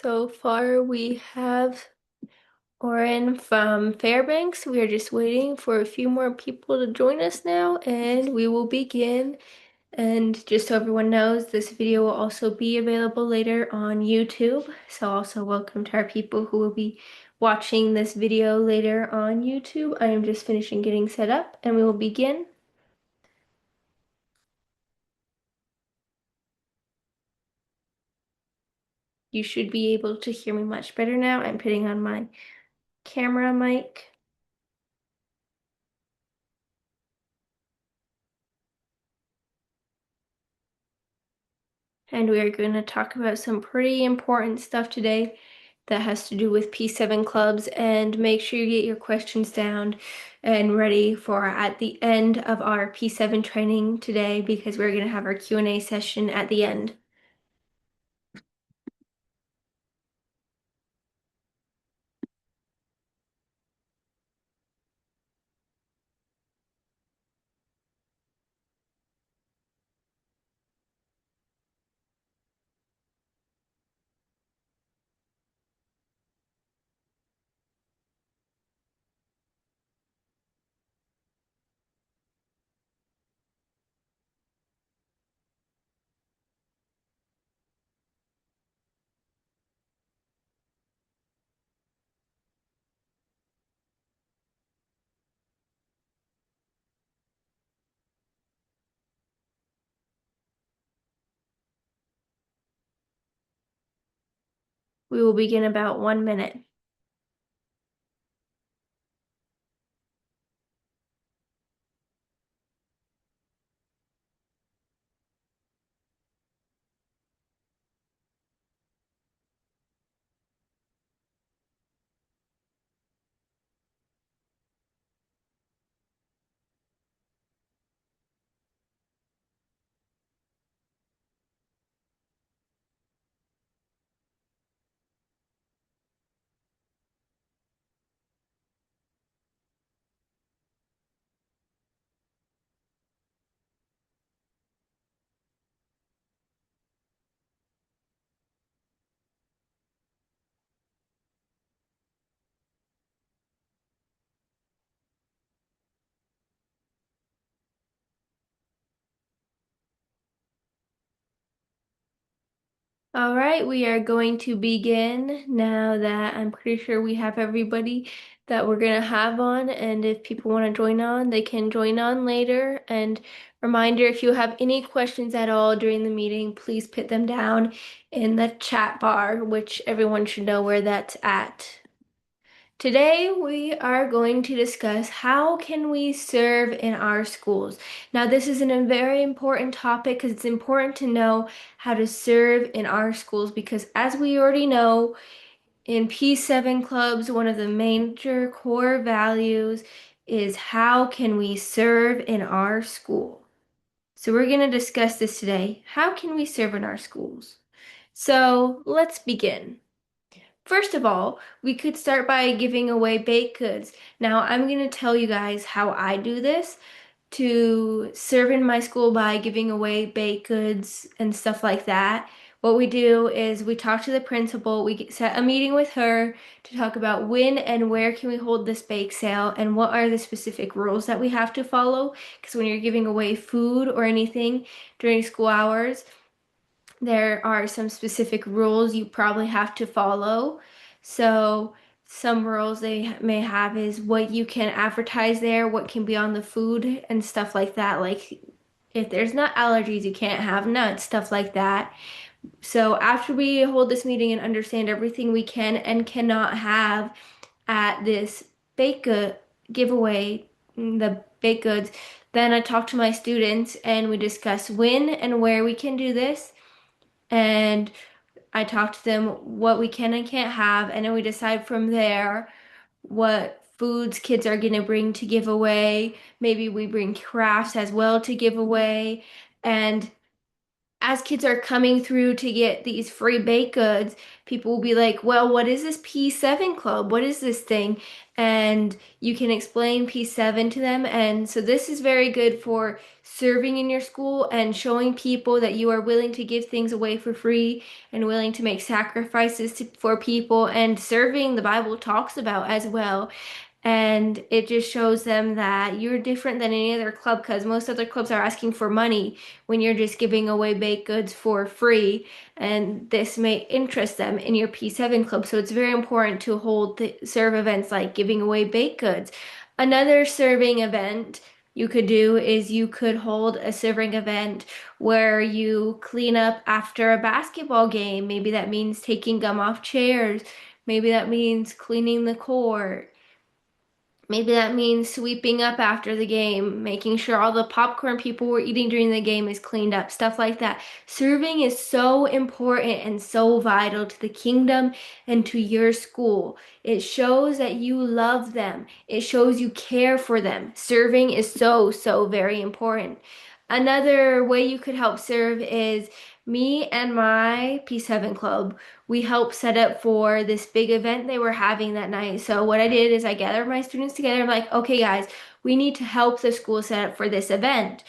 So far, we have Oren from Fairbanks. We are just waiting for a few more people to join us now, and we will begin. And just so everyone knows, this video will also be available later on YouTube. So also welcome to our people who will be watching this video later on YouTube. I am just finishing getting set up, and we will begin. You should be able to hear me much better now. I'm putting on my camera mic. And we are going to talk about some pretty important stuff today that has to do with P7 clubs, and make sure you get your questions down and ready for at the end of our P7 training today, because we're going to have our Q&A session at the end. We will begin about 1 minute. All right, we are going to begin now that I'm pretty sure we have everybody that we're going to have on. And if people want to join on, they can join on later. And reminder, if you have any questions at all during the meeting, please put them down in the chat bar, which everyone should know where that's at. Today we are going to discuss how can we serve in our schools. Now this is a very important topic because it's important to know how to serve in our schools, because as we already know, in P7 clubs, one of the major core values is how can we serve in our school. So we're going to discuss this today. How can we serve in our schools? So let's begin. First of all, we could start by giving away baked goods. Now, I'm going to tell you guys how I do this to serve in my school by giving away baked goods and stuff like that. What we do is we talk to the principal, we set a meeting with her to talk about when and where can we hold this bake sale and what are the specific rules that we have to follow. Because when you're giving away food or anything during school hours, there are some specific rules you probably have to follow. So some rules they may have is what you can advertise there, what can be on the food and stuff like that. Like if there's nut allergies, you can't have nuts, stuff like that. So after we hold this meeting and understand everything we can and cannot have at this baked good giveaway, the baked goods, then I talk to my students and we discuss when and where we can do this, and I talk to them what we can and can't have, and then we decide from there what foods kids are going to bring to give away. Maybe we bring crafts as well to give away, and as kids are coming through to get these free baked goods, people will be like, well, what is this P7 club? What is this thing? And you can explain P7 to them. And so this is very good for serving in your school and showing people that you are willing to give things away for free and willing to make sacrifices for people. And serving, the Bible talks about as well. And it just shows them that you're different than any other club because most other clubs are asking for money when you're just giving away baked goods for free. And this may interest them in your P7 club. So it's very important to hold serve events like giving away baked goods. Another serving event you could do is you could hold a serving event where you clean up after a basketball game. Maybe that means taking gum off chairs. Maybe that means cleaning the court. Maybe that means sweeping up after the game, making sure all the popcorn people were eating during the game is cleaned up, stuff like that. Serving is so important and so vital to the kingdom and to your school. It shows that you love them. It shows you care for them. Serving is so, so very important. Another way you could help serve is me and my P7 club. We helped set up for this big event they were having that night. So what I did is I gathered my students together. I'm like, okay, guys, we need to help the school set up for this event.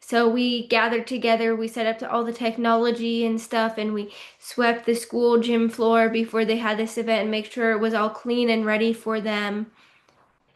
So we gathered together, we set up all the technology and stuff, and we swept the school gym floor before they had this event and make sure it was all clean and ready for them.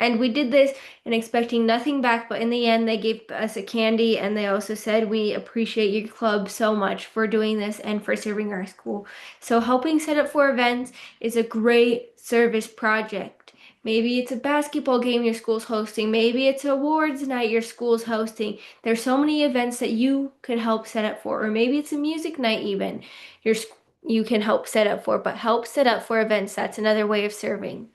And we did this and expecting nothing back, but in the end, they gave us a candy and they also said, we appreciate your club so much for doing this and for serving our school. So, helping set up for events is a great service project. Maybe it's a basketball game your school's hosting. Maybe it's awards night your school's hosting. There's so many events that you could help set up for, or maybe it's a music night even you can help set up for, but help set up for events. That's another way of serving.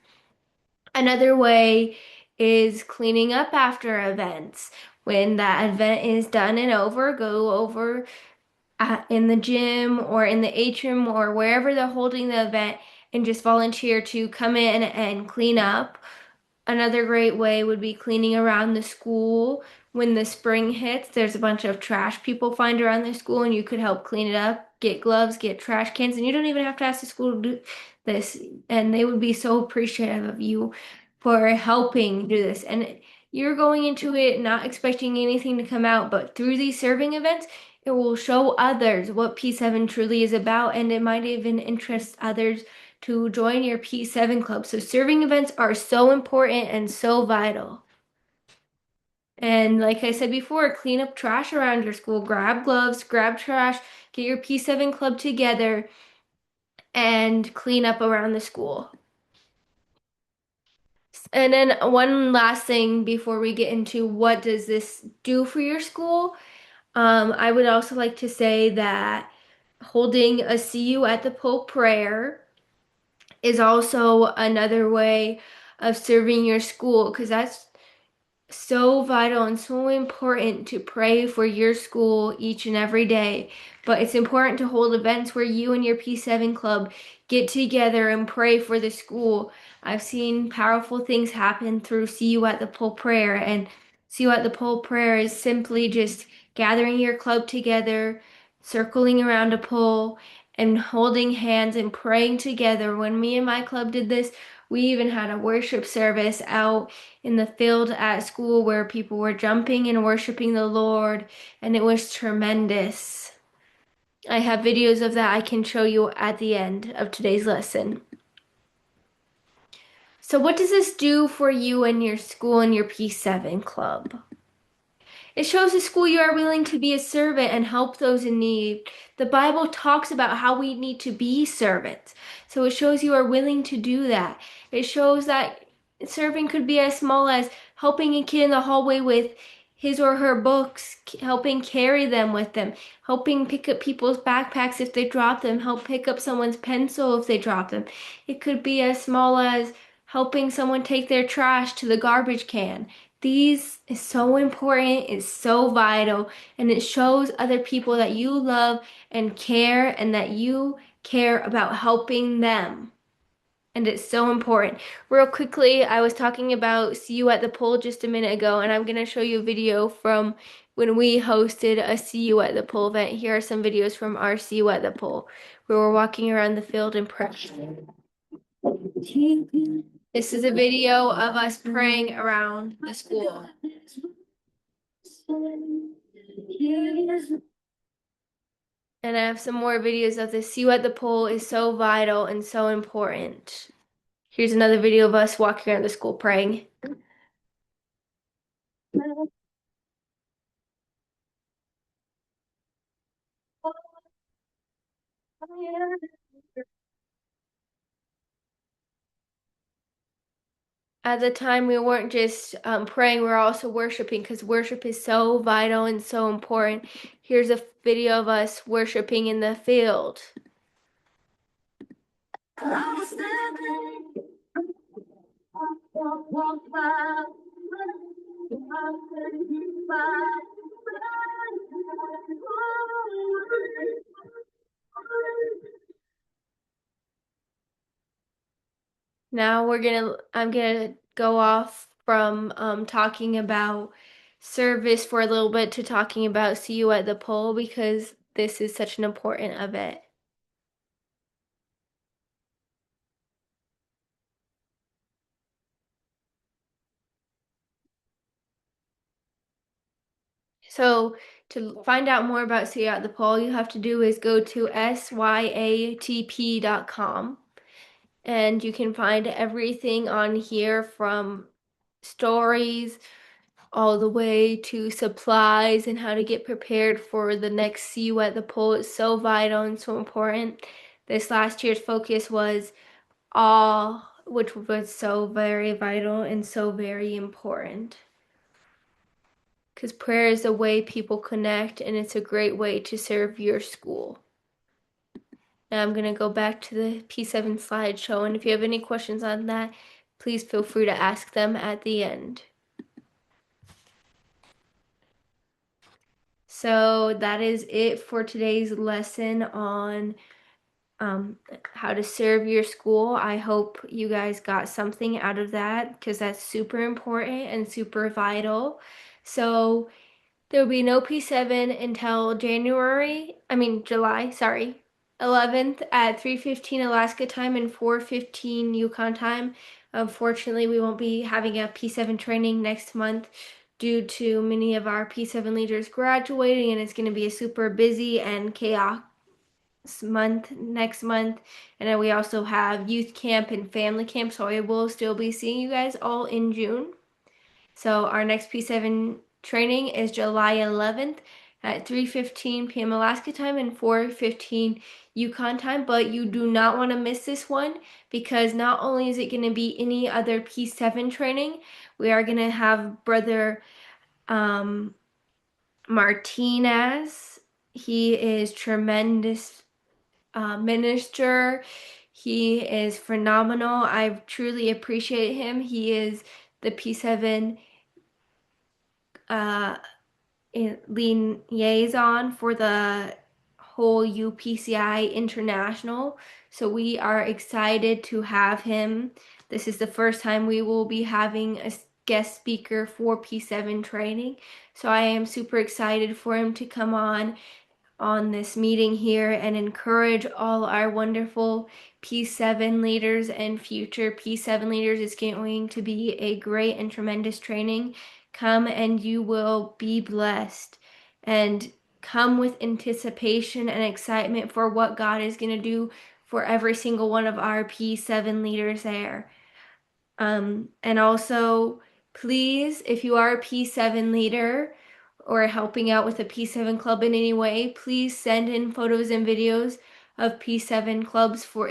Another way is cleaning up after events. When that event is done and over, go over in the gym or in the atrium or wherever they're holding the event and just volunteer to come in and clean up. Another great way would be cleaning around the school. When the spring hits, there's a bunch of trash people find around the school, and you could help clean it up, get gloves, get trash cans, and you don't even have to ask the school to do this. And they would be so appreciative of you for helping do this. And you're going into it not expecting anything to come out, but through these serving events, it will show others what P7 truly is about, and it might even interest others to join your P7 club. So serving events are so important and so vital. And like I said before, clean up trash around your school, grab gloves, grab trash, get your P7 club together and clean up around the school. And then one last thing before we get into what does this do for your school, I would also like to say that holding a see you at the pole prayer is also another way of serving your school because that's so vital and so important to pray for your school each and every day. But it's important to hold events where you and your P7 club get together and pray for the school. I've seen powerful things happen through See You at the Pole Prayer, and See You at the Pole Prayer is simply just gathering your club together, circling around a pole, and holding hands and praying together. When me and my club did this, we even had a worship service out in the field at school where people were jumping and worshiping the Lord, and it was tremendous. I have videos of that I can show you at the end of today's lesson. So, what does this do for you and your school and your P7 club? It shows the school you are willing to be a servant and help those in need. The Bible talks about how we need to be servants. So it shows you are willing to do that. It shows that serving could be as small as helping a kid in the hallway with his or her books, helping carry them with them, helping pick up people's backpacks if they drop them, help pick up someone's pencil if they drop them. It could be as small as helping someone take their trash to the garbage can. These is so important, it's so vital, and it shows other people that you love and care and that you care about helping them. and it's so important. Real quickly, I was talking about See You at the Pole just a minute ago, and I'm going to show you a video from when we hosted a See You at the Pole event. Here are some videos from our See You at the Pole. We were walking around the field and praying. This is a video of us praying around the school. And I have some more videos of this. See You at the Pole is so vital and so important. Here's another video of us walking around the school praying. At the time, we weren't just praying, we were also worshiping because worship is so vital and so important. Here's a video of us worshiping in the field. Now I'm gonna go off from talking about service for a little bit to talking about See You at the Pole because this is such an important event. So to find out more about See You at the Pole, you have to do is go to syatp.com and you can find everything on here from stories all the way to supplies and how to get prepared for the next See You at the Pole. It's so vital and so important. This last year's focus was all, which was so very vital and so very important. Because prayer is a way people connect and it's a great way to serve your school. Now I'm going to go back to the P7 slideshow, and if you have any questions on that, please feel free to ask them at the end. So that is it for today's lesson on how to serve your school. I hope you guys got something out of that because that's super important and super vital. So there will be no P7 until July, 11th at 3:15 Alaska time and 4:15 Yukon time. Unfortunately, we won't be having a P7 training next month due to many of our P7 leaders graduating, and it's going to be a super busy and chaos month next month. And then we also have youth camp and family camp, so I will still be seeing you guys all in June. So our next P7 training is July 11th at 3:15 p.m. Alaska time and 4:15 Yukon time, but you do not want to miss this one because not only is it going to be any other P7 training, we are going to have Brother Martinez. He is tremendous minister. He is phenomenal. I truly appreciate him. He is the P7 liaison for the whole UPCI International. So we are excited to have him. This is the first time we will be having a guest speaker for P7 training. So I am super excited for him to come on this meeting here and encourage all our wonderful P7 leaders and future P7 leaders. It's going to be a great and tremendous training. Come and you will be blessed, and come with anticipation and excitement for what God is going to do for every single one of our P7 leaders there. And also, please, if you are a P7 leader or helping out with a P7 club in any way, please send in photos and videos of P7 clubs for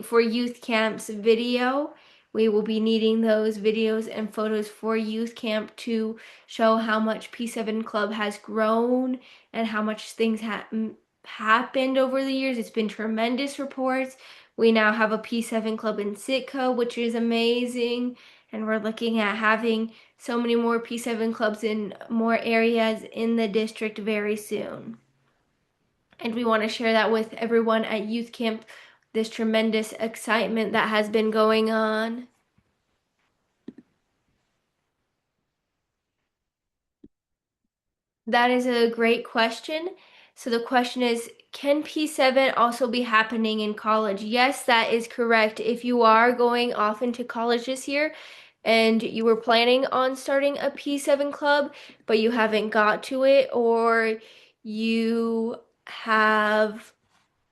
for youth camps video. We will be needing those videos and photos for youth camp to show how much P7 club has grown and how much things happened over the years. It's been tremendous reports. We now have a P7 club in Sitka, which is amazing. And we're looking at having so many more P7 clubs in more areas in the district very soon. And we want to share that with everyone at youth camp this tremendous excitement that has been going on? That is a great question. So the question is, can P7 also be happening in college? Yes, that is correct. If you are going off into college this year and you were planning on starting a P7 club, but you haven't got to it, or you have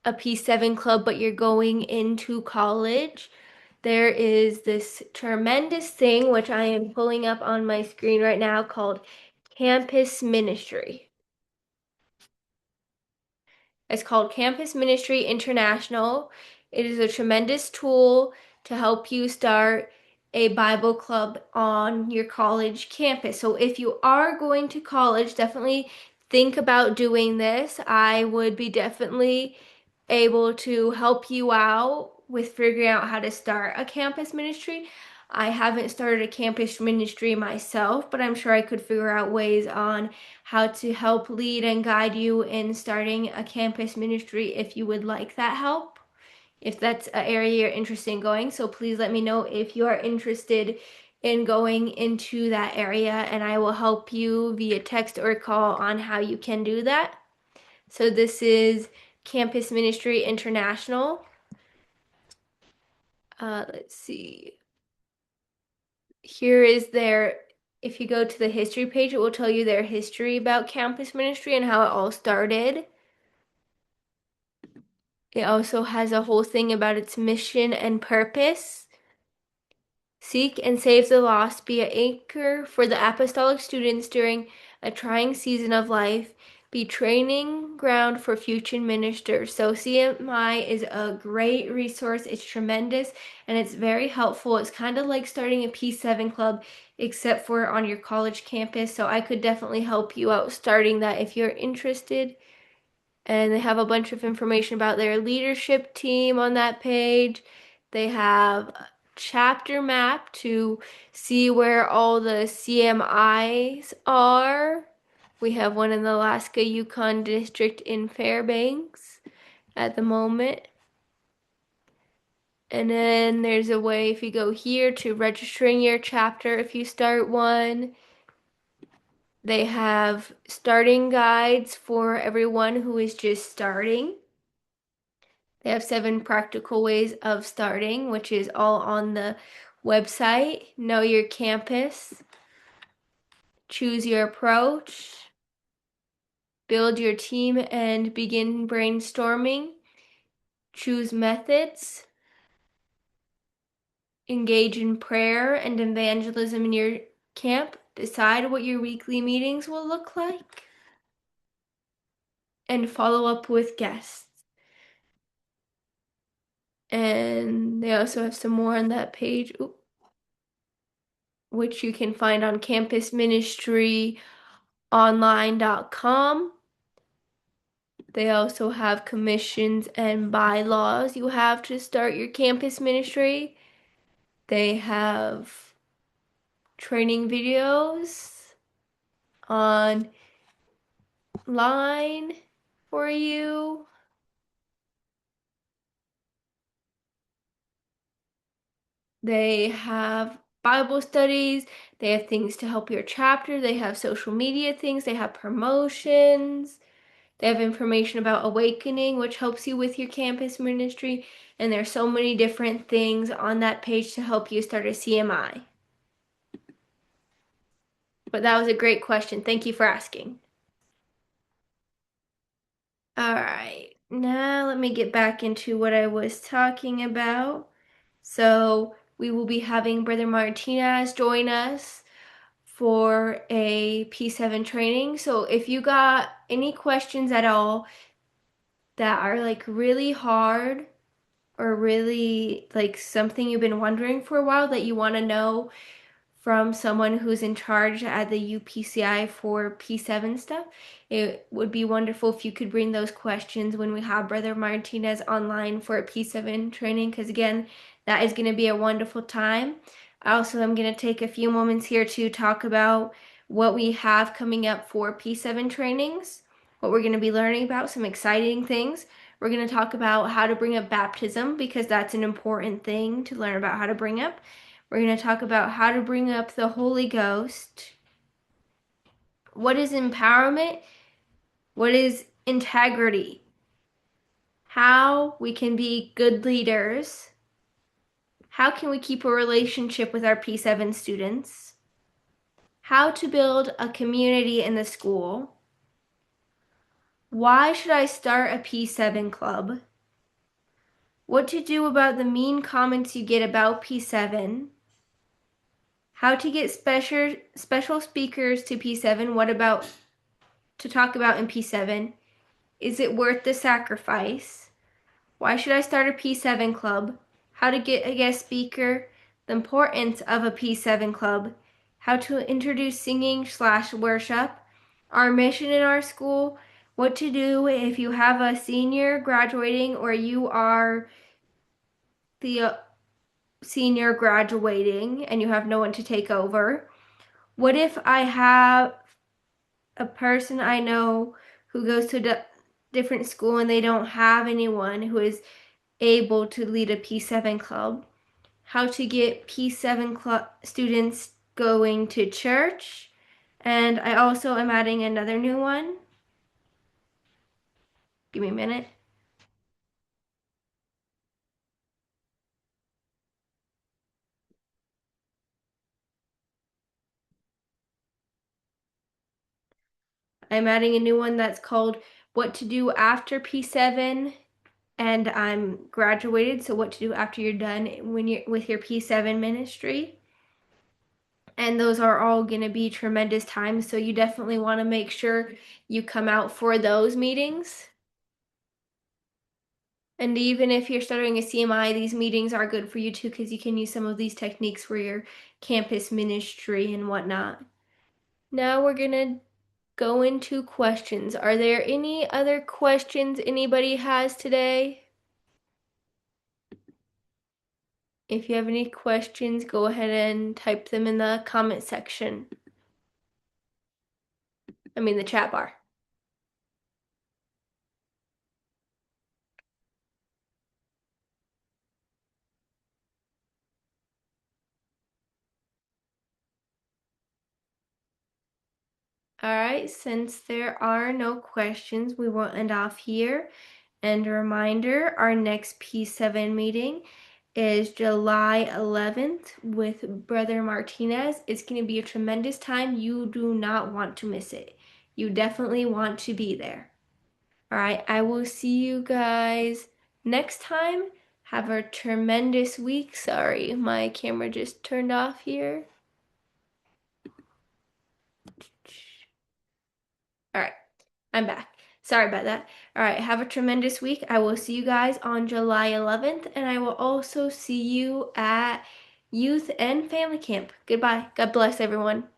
a P7 club, but you're going into college, there is this tremendous thing, which I am pulling up on my screen right now, called campus ministry. It's called Campus Ministry International. It is a tremendous tool to help you start a Bible club on your college campus. So if you are going to college, definitely think about doing this. I would be definitely able to help you out with figuring out how to start a campus ministry. I haven't started a campus ministry myself, but I'm sure I could figure out ways on how to help lead and guide you in starting a campus ministry if you would like that help. If that's an area you're interested in going, so please let me know if you are interested in going into that area, and I will help you via text or call on how you can do that. So this is Campus Ministry International. Let's see. Here is their, if you go to the history page, it will tell you their history about campus ministry and how it all started. It also has a whole thing about its mission and purpose. Seek and save the lost, be an anchor for the apostolic students during a trying season of life, be training ground for future ministers. So CMI is a great resource. It's tremendous and it's very helpful. It's kind of like starting a P7 club, except for on your college campus. So I could definitely help you out starting that if you're interested. And they have a bunch of information about their leadership team on that page. They have a chapter map to see where all the CMIs are. We have one in the Alaska-Yukon district in Fairbanks at the moment. And then there's a way, if you go here, to registering your chapter if you start one. They have starting guides for everyone who is just starting. They have 7 practical ways of starting, which is all on the website. Know your campus, choose your approach, build your team and begin brainstorming, choose methods, engage in prayer and evangelism in your camp, decide what your weekly meetings will look like, and follow up with guests. And they also have some more on that page. Ooh, which you can find on campusministryonline.com. They also have commissions and bylaws you have to start your campus ministry. They have training videos online for you. They have Bible studies. They have things to help your chapter. They have social media things. They have promotions. They have information about awakening, which helps you with your campus ministry. And there's so many different things on that page to help you start a CMI. But that was a great question. Thank you for asking. All right, now let me get back into what I was talking about. So we will be having Brother Martinez join us for a P7 training. So if you got any questions at all that are like really hard or really like something you've been wondering for a while that you want to know from someone who's in charge at the UPCI for P7 stuff, it would be wonderful if you could bring those questions when we have Brother Martinez online for a P7 training, because again, that is going to be a wonderful time. I also am going to take a few moments here to talk about what we have coming up for P7 trainings, what we're going to be learning about, some exciting things. We're going to talk about how to bring up baptism because that's an important thing to learn about how to bring up. We're going to talk about how to bring up the Holy Ghost. What is empowerment? What is integrity? How we can be good leaders. How can we keep a relationship with our P7 students? How to build a community in the school. Why should I start a P7 club? What to do about the mean comments you get about P7. How to get special speakers to P7. What about to talk about in P7? Is it worth the sacrifice? Why should I start a P7 club? How to get a guest speaker? The importance of a P7 club. How to introduce singing/worship. Our mission in our school. What to do if you have a senior graduating or you are the senior graduating and you have no one to take over. What if I have a person I know who goes to a different school and they don't have anyone who is able to lead a P7 club? How to get P7 students going to church. And I also am adding another new one. Give me a minute. I'm adding a new one that's called What to Do After P7, and I'm graduated, so what to do after you're done when you're with your P7 ministry. And those are all going to be tremendous times, so you definitely want to make sure you come out for those meetings. And even if you're studying a CMI, these meetings are good for you too because you can use some of these techniques for your campus ministry and whatnot. Now we're going to go into questions. Are there any other questions anybody has today? If you have any questions, go ahead and type them in the comment section. I mean, the chat bar. All right, since there are no questions, we will end off here. And a reminder, our next P7 meeting is July 11th with Brother Martinez. It's going to be a tremendous time. You do not want to miss it. You definitely want to be there. All right, I will see you guys next time. Have a tremendous week. Sorry, my camera just turned off here. All right, I'm back. Sorry about that. All right, have a tremendous week. I will see you guys on July 11th, and I will also see you at Youth and Family Camp. Goodbye. God bless everyone.